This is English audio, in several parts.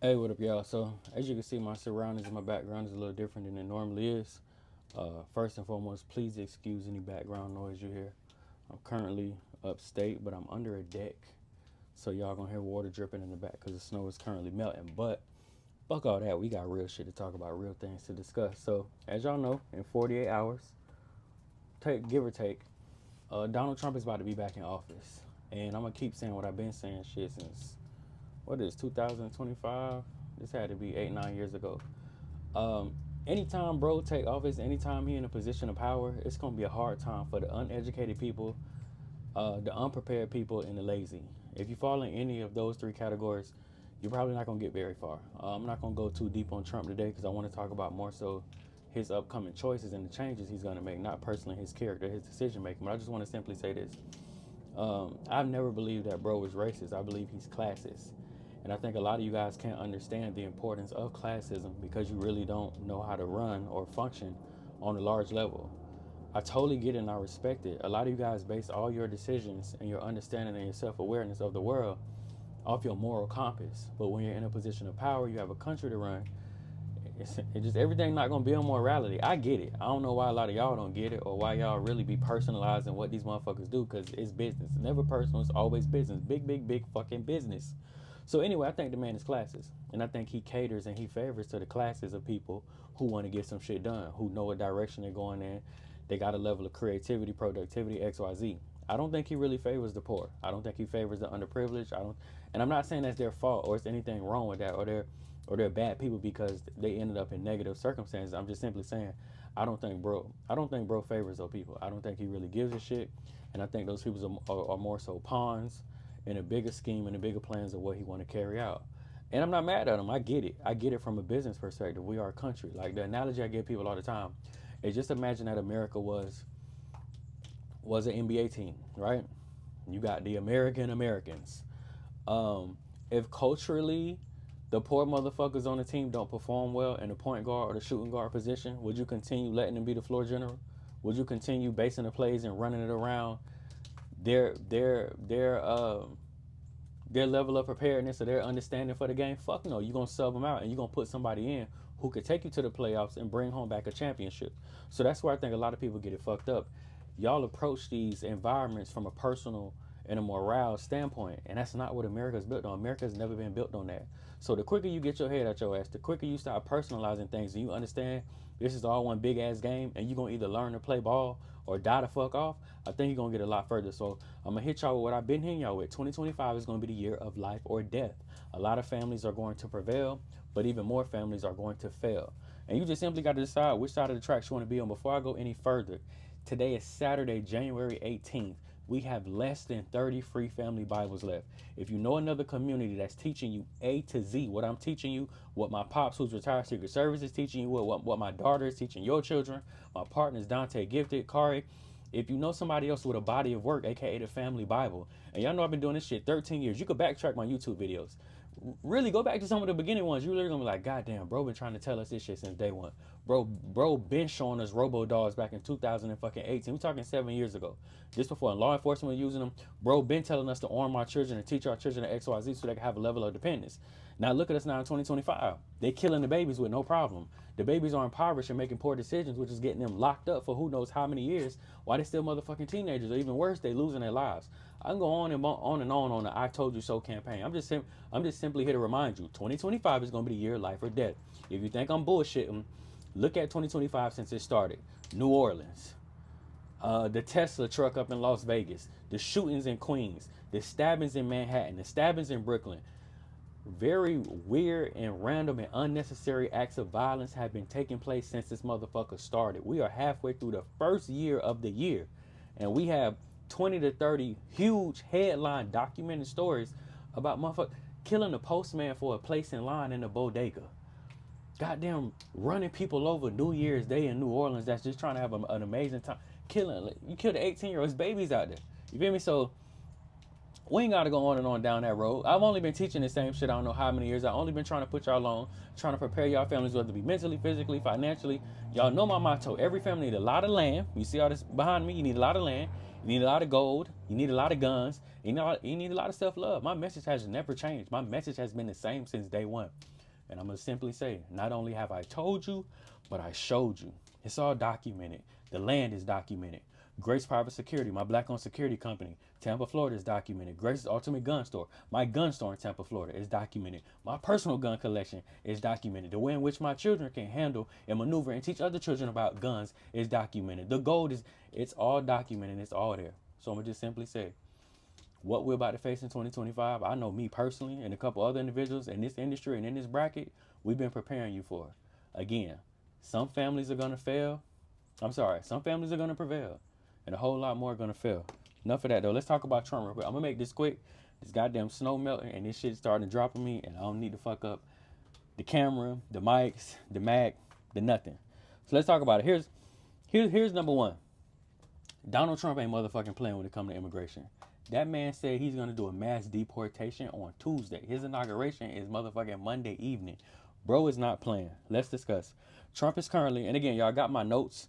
Hey, what up, y'all? So, as you can see, my surroundings and my background is a little different than it normally is. First and foremost, please excuse any background noise you hear. I'm currently upstate, but I'm under a deck, so y'all gonna hear water dripping in the back because the snow is currently melting. But fuck all that, we got real shit to talk about, real things to discuss. So, as y'all know, in 48 hours, give or take, Donald Trump is about to be back in office, and I'm gonna keep saying what I've been saying shit since what is 2025. This had to be 8 9 years ago. Anytime bro take office, anytime he in a position of power, it's gonna be a hard time for the uneducated people, the unprepared people, and the lazy. If you fall in any of those three categories, you're probably not gonna get very far. I'm not gonna go too deep on Trump today because I want to talk about more so his upcoming choices and the changes he's gonna make, not personally his character, his decision making. But I just want to simply say this: I've never believed that bro was racist. I believe he's classist. And I think a lot of you guys can't understand the importance of classism because you really don't know how to run or function on a large level. I totally get it and I respect it. A lot of you guys base all your decisions and your understanding and your self awareness of the world off your moral compass. But when you're in a position of power, you have a country to run. It's just everything not gonna be on morality. I get it. I don't know why a lot of y'all don't get it or why y'all really be personalizing what these motherfuckers do because it's business. It's never personal. It's always business. Big, big, big fucking business. So anyway, I think the man is classist, and I think he caters and he favors to the classes of people who want to get some shit done, who know what direction they're going in. They got a level of creativity, productivity, X, Y, Z. I don't think he really favors the poor. I don't think he favors the underprivileged. I don't, and I'm not saying that's their fault or it's anything wrong with that or they're bad people because they ended up in negative circumstances. I'm just simply saying I don't think bro favors those people. I don't think he really gives a shit, and I think those people are more so pawns in a bigger scheme and the bigger plans of what he want to carry out. And I'm not mad at him. I get it. I get it from a business perspective. We are a country. Like the analogy I give people all the time is just imagine that America was an NBA team, right? You got the American Americans. If culturally the poor motherfuckers on the team don't perform well in the point guard or the shooting guard position, would you continue letting them be the floor general? Would you continue basing the plays and running it around their their their um their level of preparedness or their understanding for the game? Fuck no. You're gonna sub them out and you're gonna put somebody in who could take you to the playoffs and bring home back a championship. So that's where I think a lot of people get it fucked up. Y'all approach these environments from a personal and a morale standpoint, and that's not what America's built on. America's never been built on that. So the quicker you get your head out your ass, the quicker you start personalizing things and you understand this is all one big ass game and you're gonna either learn to play ball or die the fuck off, I think you're gonna get a lot further. So I'm gonna hit y'all with what I've been hitting y'all with. 2025 is gonna be the year of life or death. A lot of families are going to prevail, but even more families are going to fail. And you just simply got to decide which side of the tracks you want to be on. Before I go any further, today is Saturday, January 18th. We have less than 30 free family Bibles left. If you know another community that's teaching you A to Z, what I'm teaching you, what my pops who's retired Secret Service is teaching you, what my daughter is teaching your children, my partners Dante, Gifted, Kari, if you know somebody else with a body of work, aka the Family Bible, and y'all know I've been doing this shit 13 years, you could backtrack my YouTube videos. Really go back to some of the beginning ones. You're literally gonna be like, God damn, bro been trying to tell us this shit since day one. Bro been showing us robo dogs back in 2018. We talking 7 years ago. Just before law enforcement was using them, bro been telling us to arm our children and teach our children the XYZ so they can have a level of dependence. Now look at us now in 2025. They killing the babies with no problem. The babies are impoverished and making poor decisions, which is getting them locked up for who knows how many years. Why they still motherfucking teenagers, or even worse, they losing their lives. I can go on the "I told you so" campaign. I'm just simply here to remind you, 2025 is going to be the year of life or death. If you think I'm bullshitting, look at 2025 since it started. New Orleans, the Tesla truck up in Las Vegas, the shootings in Queens, the stabbings in Manhattan, the stabbings in Brooklyn. Very weird and random and unnecessary acts of violence have been taking place since this motherfucker started. We are halfway through the first year of the year, and we have 20 to 30 huge headline documented stories about motherfucker killing the postman for a place in line in the bodega. Goddamn running people over New Year's Day in New Orleans that's just trying to have an amazing time. You killed 18-year-olds, babies out there. You feel me? So we ain't gotta go on and on down that road. I've only been teaching the same shit I don't know how many years. I've only been trying to put y'all on, trying to prepare y'all families, whether it be mentally, physically, financially. Y'all know my motto. Every family need a lot of land. You see all this behind me? You need a lot of land. You need a lot of gold. You need a lot of guns. You need a lot of self-love. My message has never changed. My message has been the same since day one. And I'm going to simply say, not only have I told you, but I showed you. It's all documented. The land is documented. Grace Private Security, my black-owned security company, Tampa, Florida, is documented. Grace's Ultimate Gun Store, my gun store in Tampa, Florida, is documented. My personal gun collection is documented. The way in which my children can handle and maneuver and teach other children about guns is documented. The gold is, it's all documented. It's all there. So I'm going to just simply say, what we're about to face in 2025, I know me personally and a couple other individuals in this industry and in this bracket, we've been preparing you for. Again, some families are going to fail. Some families are going to prevail. And a whole lot more are going to fail. Enough of that, though. Let's talk about Trump real quick. I'm going to make this quick. This goddamn snow melting, and this shit starting to drop on me, and I don't need to fuck up the camera, the mics, the Mac, the nothing. So let's talk about it. Here's number one. Donald Trump ain't motherfucking playing when it comes to immigration. That man said he's going to do a mass deportation on Tuesday. His inauguration is motherfucking Monday evening. Bro is not playing. Let's discuss. Trump is currently, and again, y'all got my notes.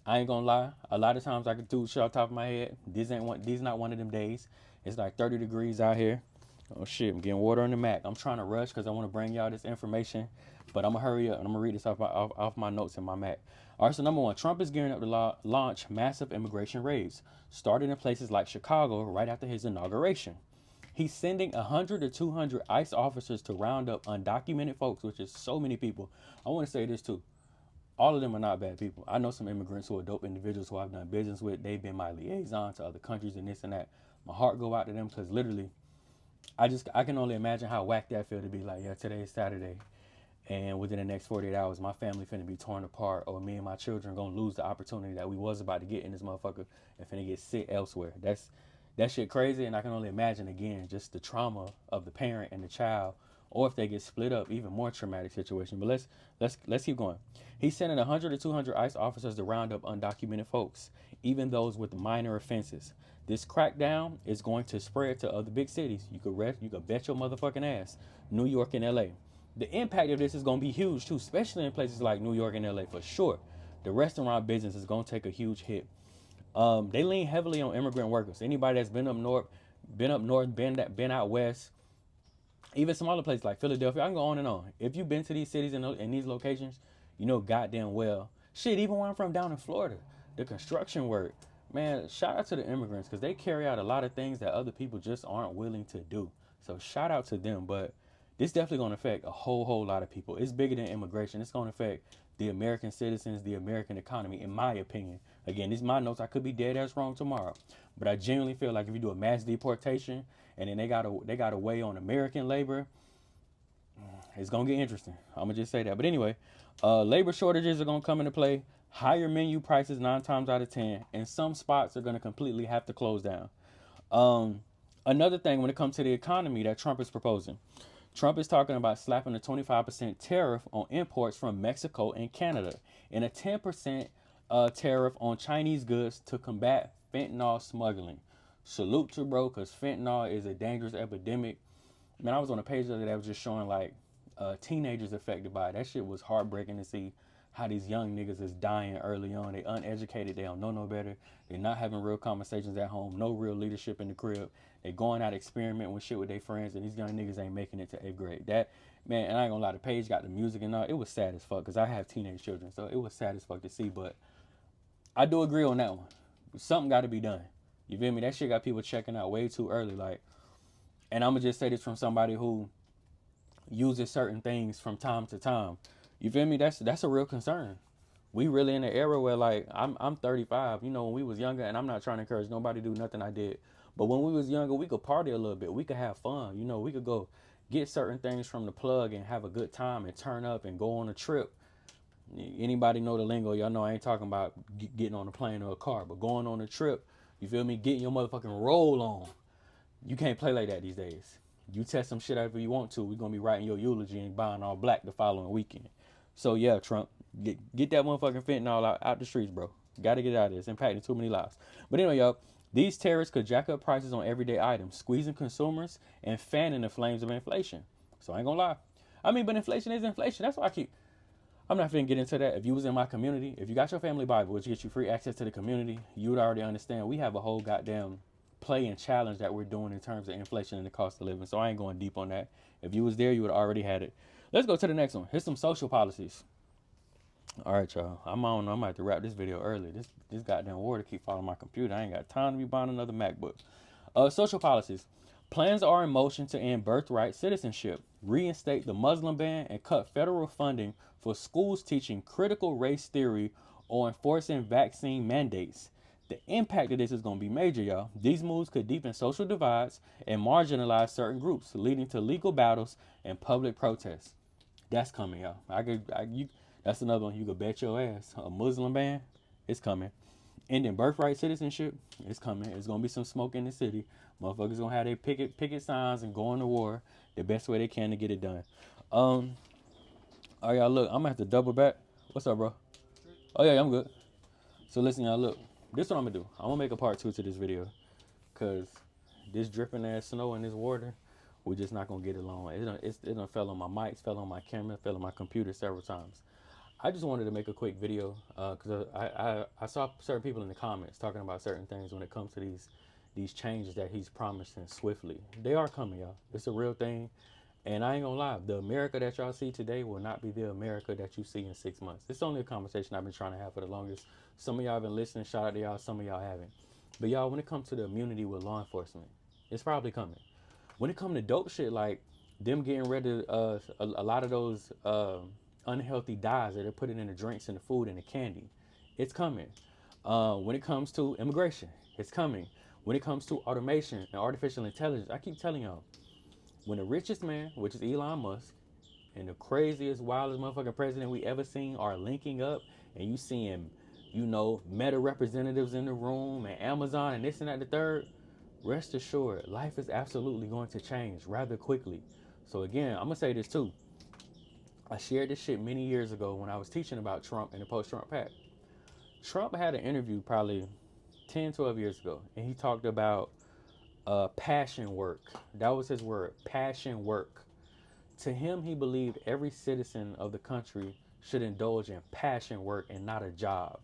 I ain't gonna lie. A lot of times I can do shit off the top of my head. These not one of them days. It's like 30 degrees out here. Oh shit, I'm getting water on the Mac. I'm trying to rush because I want to bring y'all this information. But I'm gonna hurry up and I'm gonna read this off my notes in my Mac. All right, so number one, Trump is gearing up to launch massive immigration raids, starting in places like Chicago right after his inauguration. He's sending 100 to 200 ICE officers to round up undocumented folks, which is so many people. I want to say this too. All of them are not bad people. I know some immigrants who are dope individuals who I've done business with. They've been my liaison to other countries and this and that. My heart go out to them because literally, I can only imagine how whack that feel to be like, yeah, today's Saturday, and within the next 48 hours, my family finna be torn apart, or me and my children gonna lose the opportunity that we was about to get in this motherfucker and finna get sick elsewhere. That shit crazy, and I can only imagine again just the trauma of the parent and the child, or if they get split up, even more traumatic situation. But let's keep going. He's sending 100 to 200 ICE officers to round up undocumented folks, even those with minor offenses. This crackdown is going to spread to other big cities. You could bet your motherfucking ass. New York and LA. The impact of this is going to be huge too, especially in places like New York and LA for sure. The restaurant business is going to take a huge hit. They lean heavily on immigrant workers. Anybody that's been up north, been out west, even some other places like Philadelphia, I can go on and on. If you've been to these cities and these locations, you know goddamn well. Shit, even where I'm from down in Florida, the construction work, man, shout out to the immigrants because they carry out a lot of things that other people just aren't willing to do. So shout out to them. But this definitely going to affect a whole lot of people. It's bigger than immigration. It's going to affect the American citizens, the American economy, in my opinion. Again, these are my notes. I could be dead ass wrong tomorrow. But I genuinely feel like if you do a mass deportation and then they got to weigh on American labor, it's going to get interesting. I'm going to just say that. But anyway, labor shortages are going to come into play. Higher menu prices 9 times out of 10. And some spots are going to completely have to close down. Another thing when it comes to the economy that Trump is proposing. Trump is talking about slapping a 25% tariff on imports from Mexico and Canada and a 10% tariff on Chinese goods to combat fentanyl smuggling. Salute to bro, because fentanyl is a dangerous epidemic. Man, I was on a page the other day that was just showing like teenagers affected by it. That shit was heartbreaking to see how these young niggas is dying early on. They uneducated, they don't know no better. They're not having real conversations at home, no real leadership in the crib. They going out experimenting with shit with their friends, and these young niggas ain't making it to 8th grade. That, man, and I ain't gonna lie, the page got the music and all. It was sad as fuck, because I have teenage children, so it was sad as fuck to see, but I do agree on that one. Something got to be done. You feel me? That shit got people checking out way too early, like, and I'm gonna just say this from somebody who uses certain things from time to time. You feel me? That's a real concern. We really in an era where like I'm 35. You know, when we was younger, and I'm not trying to encourage nobody to do nothing I did, but when we was younger, we could party a little bit. We could have fun. You know, we could go get certain things from the plug and have a good time and turn up and go on a trip. Anybody know the lingo? Y'all know I ain't talking about getting on a plane or a car, but going on a trip. You feel me? Getting your motherfucking roll on. You can't play like that these days. You test some shit out if you want to. We're going to be writing your eulogy and buying all black the following weekend. So, yeah, Trump, get that motherfucking fentanyl out the streets, bro. Got to get out of this. It's impacting too many lives. But anyway, y'all, these tariffs could jack up prices on everyday items, squeezing consumers and fanning the flames of inflation. So, I ain't going to lie. I mean, but inflation is inflation. That's why I'm not finna get into that. If you was in my community, if you got your family Bible, which gets you free access to the community, you would already understand we have a whole goddamn play and challenge that we're doing in terms of inflation and the cost of living. So I ain't going deep on that. If you was there, you would already had it. Let's go to the next one. Here's some social policies. All right, y'all. I'm on. I'm about to wrap this video early. This goddamn water keep falling on my computer. I ain't got time to be buying another MacBook. Social policies. Plans are in motion to end birthright citizenship, reinstate the Muslim ban, and cut federal funding for schools teaching critical race theory or enforcing vaccine mandates. The impact of this is going to be major, y'all. These moves could deepen social divides and marginalize certain groups, leading to legal battles and public protests. That's coming, y'all. That's another one you could bet your ass. A Muslim ban, it's coming. Ending birthright citizenship, it's coming. It's gonna be some smoke in the city. Motherfuckers gonna have their picket signs and going to war the best way they can to get it done. All right, y'all. Look, I'm gonna have to double back. What's up, bro? Oh yeah, I'm good. So listen, y'all. Look, this is what I'm gonna do. I'm gonna make a part 2 to this video, cause this dripping ass snow and this water, we're just not gonna get along. It done fell on my mics, fell on my camera, fell on my computer several times. I just wanted to make a quick video because I saw certain people in the comments talking about certain things when it comes to these changes that he's promising swiftly. They are coming, y'all. It's a real thing. And I ain't gonna lie, the America that y'all see today will not be the America that you see in 6 months. It's only a conversation I've been trying to have for the longest. Some of y'all have been listening, shout out to y'all, some of y'all haven't. But y'all, when it comes to the immunity with law enforcement, it's probably coming. When it comes to dope shit, like them getting rid of a lot of those unhealthy dyes that they're putting in the drinks and the food and the candy, it's coming. When it comes to immigration, it's coming. When it comes to automation and artificial intelligence, I keep telling y'all, when the richest man, which is Elon Musk, and the craziest, wildest motherfucking president we ever seen are linking up, and you seeing, Meta representatives in the room and Amazon and this and that, the third, rest assured, life is absolutely going to change rather quickly. So again, I'm gonna say this too. I shared this shit many years ago when I was teaching about Trump and the post-Trump pact. Trump had an interview probably 10, 12 years ago, and he talked about passion work. That was his word, passion work. To him, he believed every citizen of the country should indulge in passion work and not a job.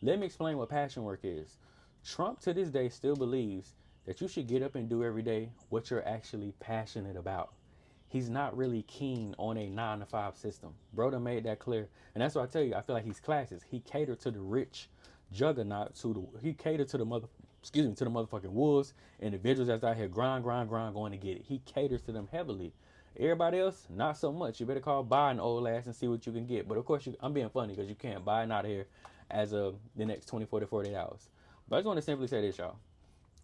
Let me explain what passion work is. Trump to this day still believes that you should get up and do every day what you're actually passionate about. He's not really keen on a 9 to 5 system. Broda made that clear. And that's why I tell you, I feel like he's classist. He catered to the rich juggernaut, he catered to the to the motherfucking wolves, individuals that's out here grind, going to get it. He caters to them heavily. Everybody else, not so much. You better call Biden old ass and see what you can get. But of course, I'm being funny because you can't buy it out of here as of the next 24 to 48 hours. But I just want to simply say this, y'all.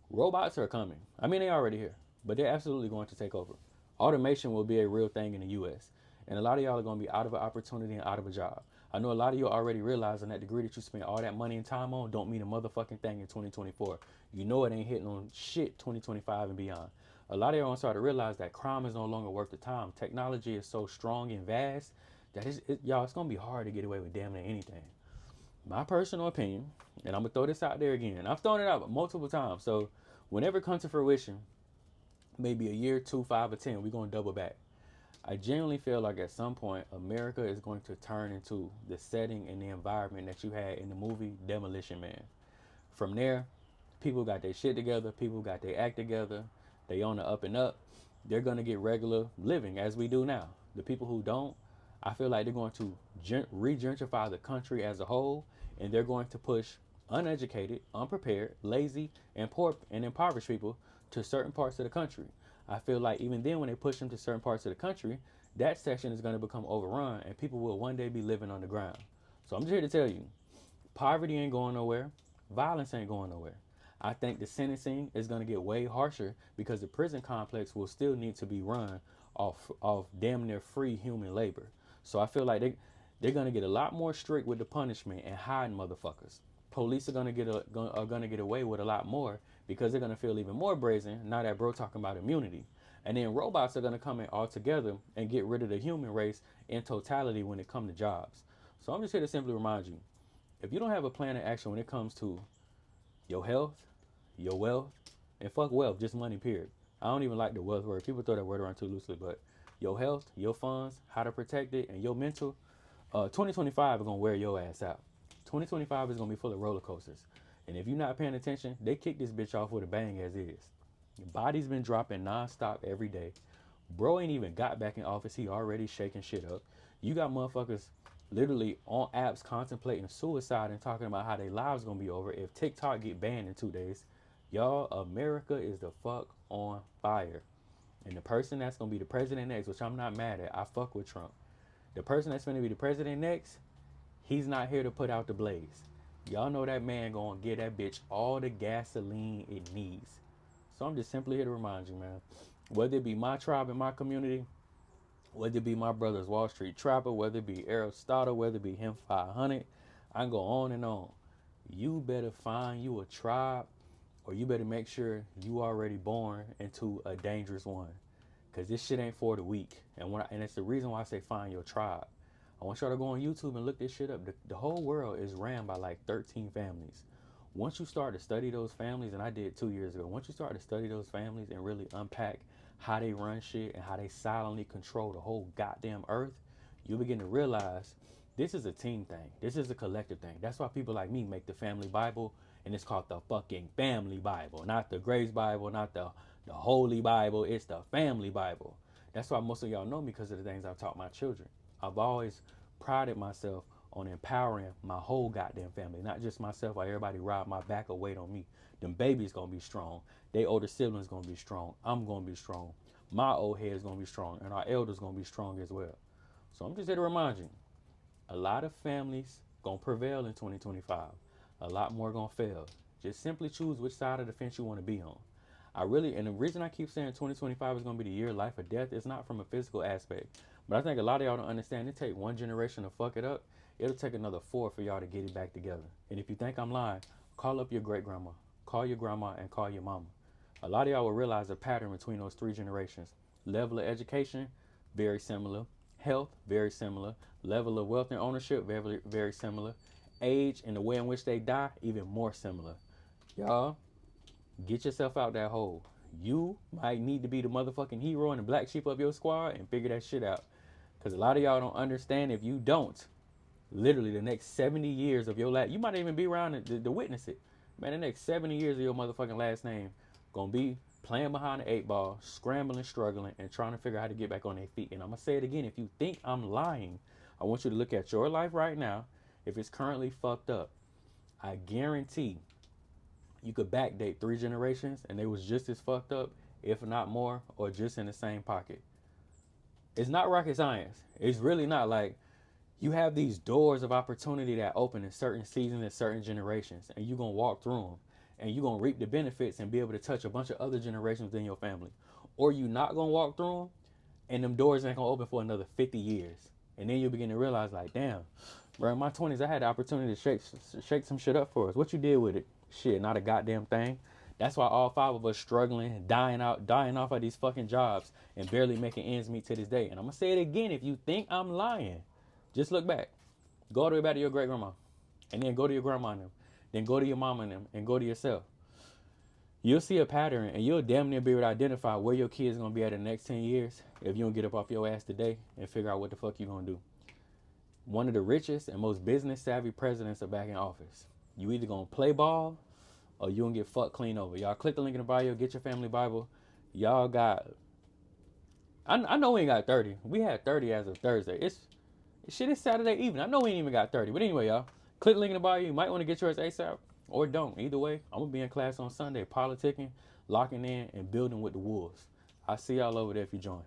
Robots are coming. I mean, they're already here, but they're absolutely going to take over. Automation will be a real thing in the U.S. And a lot of y'all are going to be out of an opportunity and out of a job. I know a lot of you already realizing that degree that you spend all that money and time on don't mean a motherfucking thing in 2024. You know it ain't hitting on shit 2025 and beyond. A lot of y'all are starting to realize that crime is no longer worth the time. Technology is so strong and vast that y'all, it's going to be hard to get away with damn near anything. My personal opinion, and I'm going to throw this out there again. I've thrown it out multiple times. So whenever it comes to fruition, maybe a year, 2, 5, or 10, we're going to double back. I genuinely feel like at some point, America is going to turn into the setting and the environment that you had in the movie Demolition Man. From there, people got their shit together, people got their act together, they on the up and up. They're going to get regular living as we do now. The people who don't, I feel like they're going to re-gentrify the country as a whole, and they're going to push uneducated, unprepared, lazy, and poor and impoverished people to certain parts of the country. I feel like even then when they push them to certain parts of the country, that section is going to become overrun and people will one day be living on the ground. So I'm just here to tell you, poverty ain't going nowhere. Violence ain't going nowhere. I think the sentencing is going to get way harsher because the prison complex will still need to be run off damn near free human labor. So I feel like they're going to get a lot more strict with the punishment and hiding motherfuckers. Police are going to get away with a lot more because they're going to feel even more brazen now that bro talking about immunity. And then robots are going to come in all together and get rid of the human race in totality when it comes to jobs. So I'm just here to simply remind you, if you don't have a plan of action when it comes to your health, your wealth, and fuck wealth, just money, period. I don't even like the wealth word. People throw that word around too loosely, but your health, your funds, how to protect it, and your mental, 2025 is gonna wear your ass out. 2025 is gonna be full of roller coasters, and if you're not paying attention, they kick this bitch off with a bang as is. Your body's been dropping nonstop every day. Bro ain't even got back in office. He already shaking shit up. You got motherfuckers literally on apps contemplating suicide and talking about how their lives gonna be over if TikTok get banned in 2 days. Y'all, America is the fuck on fire. And the person that's gonna be the president next, which I'm not mad at, I fuck with Trump. The person that's gonna be the president next, he's not here to put out the blaze. Y'all know that man gonna get that bitch all the gasoline it needs. So I'm just simply here to remind you, man. Whether it be my tribe and my community, whether it be my brother's Wall Street Trapper, whether it be Aristotle, whether it be him 500, I can go on and on. You better find you a tribe, or you better make sure you already born into a dangerous one. Cause this shit ain't for the weak. And it's the reason why I say find your tribe. I want y'all to go on YouTube and look this shit up. The whole world is ran by like 13 families. Once you start to study those families, and I did 2 years ago, once you start to study those families and really unpack how they run shit and how they silently control the whole goddamn earth, you'll begin to realize this is a team thing. This is a collective thing. That's why people like me make the family Bible, and it's called the fucking family Bible, not the Grace Bible, not the Holy Bible. It's the family Bible. That's why most of y'all know me, because of the things I've taught my children. I've always prided myself on empowering my whole goddamn family, not just myself, while everybody ride my back or wait on me. Them babies gonna be strong. They older siblings gonna be strong. I'm gonna be strong. My old head's gonna be strong, and our elders gonna be strong as well. So I'm just here to remind you, a lot of families gonna prevail in 2025. A lot more gonna fail. Just simply choose which side of the fence you want to be on. And the reason I keep saying 2025 is gonna be the year of life or death is not from a physical aspect. But I think a lot of y'all don't understand. It take one generation to fuck it up. It'll take another 4 for y'all to get it back together. And if you think I'm lying, call up your great grandma, call your grandma, and call your mama. A lot of y'all will realize a pattern between those 3 generations. Level of education, very similar. Health, very similar. Level of wealth and ownership, very, very similar. Age and the way in which they die, even more similar. Y'all, get yourself out that hole. You might need to be the motherfucking hero and the black sheep of your squad and figure that shit out. Because a lot of y'all don't understand. If you don't, literally the next 70 years of your life, you might even be around to witness it. Man, the next 70 years of your motherfucking last name gonna be playing behind the 8 ball, scrambling, struggling, and trying to figure out how to get back on their feet. And I'm gonna say it again. If you think I'm lying, I want you to look at your life right now. If it's currently fucked up, I guarantee you could backdate 3 generations and they was just as fucked up, if not more, or just in the same pocket. It's not rocket science. It's really not. Like, you have these doors of opportunity that open in certain seasons and certain generations, and you're gonna walk through them, and you're gonna reap the benefits and be able to touch a bunch of other generations within your family. Or you not gonna walk through them, and them doors ain't gonna open for another 50 years. And then you begin to realize, like, damn, bro, in my 20s, I had the opportunity to shake some shit up for us. What you did with it? Shit, not a goddamn thing. That's why all 5 of us struggling, dying off of these fucking jobs and barely making ends meet to this day. And I'm gonna say it again. If you think I'm lying, just look back. Go all the way back to your great grandma, and then go to your grandma and them, then go to your mama and them, and go to yourself. You'll see a pattern, and you'll damn near be able to identify where your kid's gonna be at in the next 10 years if you don't get up off your ass today and figure out what the fuck you gonna do. One of the richest and most business savvy presidents are back in office. You either gonna play ball or you gonna get fucked clean over. Y'all click the link in the bio, get your family Bible. Y'all got, I know we ain't got 30. We had 30 as of Thursday. Shit is Saturday evening. I know we ain't even got 30. But anyway, y'all, click the link in the bio. You might want to get yours ASAP or don't. Either way, I'm going to be in class on Sunday, politicking, locking in, and building with the wolves. I'll see y'all over there if you join.